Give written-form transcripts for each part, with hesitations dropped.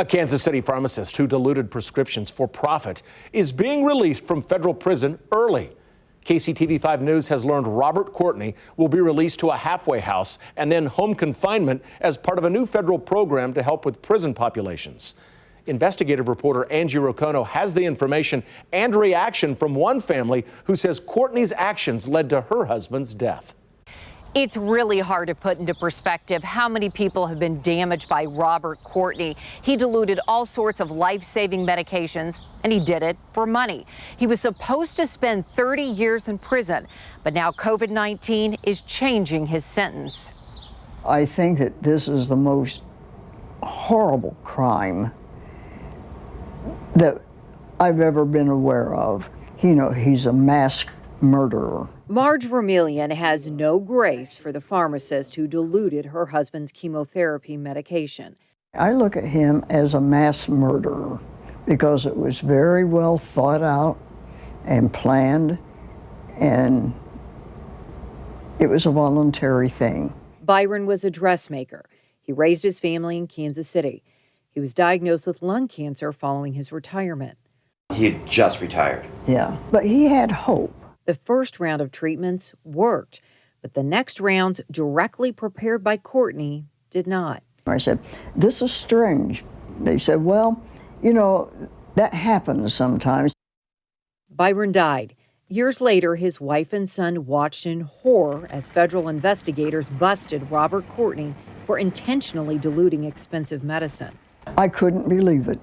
A Kansas City pharmacist who diluted prescriptions for profit is being released from federal prison early. KCTV5 News has learned Robert Courtney will be released to a halfway house and then home confinement as part of a new federal program to help with prison populations. Investigative reporter Angie Rocono has the information and reaction from one family who says Courtney's actions led to her husband's death. It's really hard to put into perspective how many people have been damaged by Robert Courtney. He diluted all sorts of life-saving medications, and he did it for money. He was supposed to spend 30 years in prison, but now COVID-19 is changing his sentence. I think that this is the most horrible crime that I've ever been aware of. He's a mass murderer. Marge Vermillion has no grace for the pharmacist who diluted her husband's chemotherapy medication. I look at him as a mass murderer because it was very well thought out and planned, and it was a voluntary thing. Byron was a dressmaker. He raised his family in Kansas City. He was diagnosed with lung cancer following his retirement. He had just retired. Yeah, but he had hope. The first round of treatments worked, but the next rounds, directly prepared by Courtney, did not. I said, "This is strange." They said, "Well, that happens sometimes." Byron died. Years later, his wife and son watched in horror as federal investigators busted Robert Courtney for intentionally diluting expensive medicine. I couldn't believe it.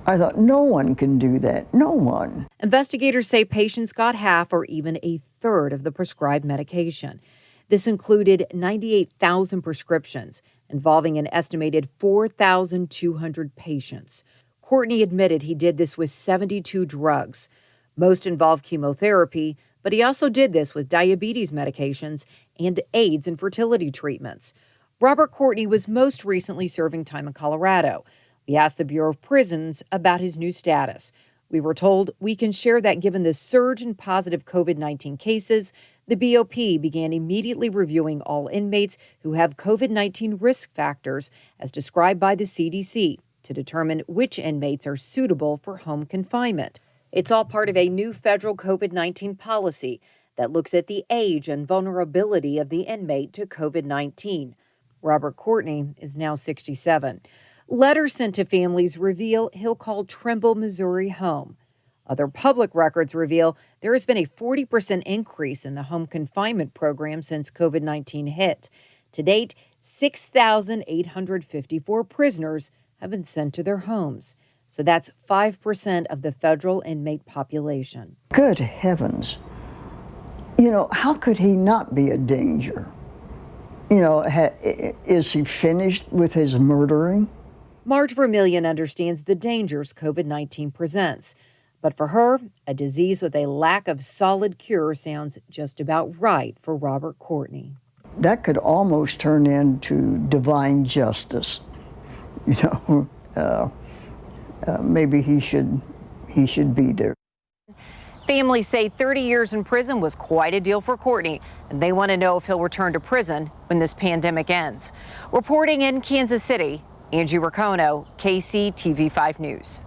I thought, no one can do that. No one. Investigators say patients got half or even a third of the prescribed medication. This included 98,000 prescriptions involving an estimated 4,200 patients. Courtney admitted he did this with 72 drugs. Most involved chemotherapy, but he also did this with diabetes medications and AIDS and fertility treatments. Robert Courtney was most recently serving time in Colorado. We asked the Bureau of Prisons about his new status. We were told we can share that given the surge in positive COVID-19 cases, the BOP began immediately reviewing all inmates who have COVID-19 risk factors as described by the CDC to determine which inmates are suitable for home confinement. It's all part of a new federal COVID-19 policy that looks at the age and vulnerability of the inmate to COVID-19. Robert Courtney is now 67. Letters sent to families reveal he'll call Trimble, Missouri home. Other public records reveal there has been a 40% increase in the home confinement program since COVID-19 hit. To date, 6,854 prisoners have been sent to their homes. So that's 5% of the federal inmate population. Good heavens. How could he not be a danger? Is he finished with his murdering? Marge Vermillion understands the dangers COVID-19 presents. But for her, a disease with a lack of solid cure sounds just about right for Robert Courtney. That could almost turn into divine justice. Maybe he should be there. Families say 30 years in prison was quite a deal for Courtney, and they want to know if he'll return to prison when this pandemic ends. Reporting in Kansas City, Angie Rocono, KCTV5 News.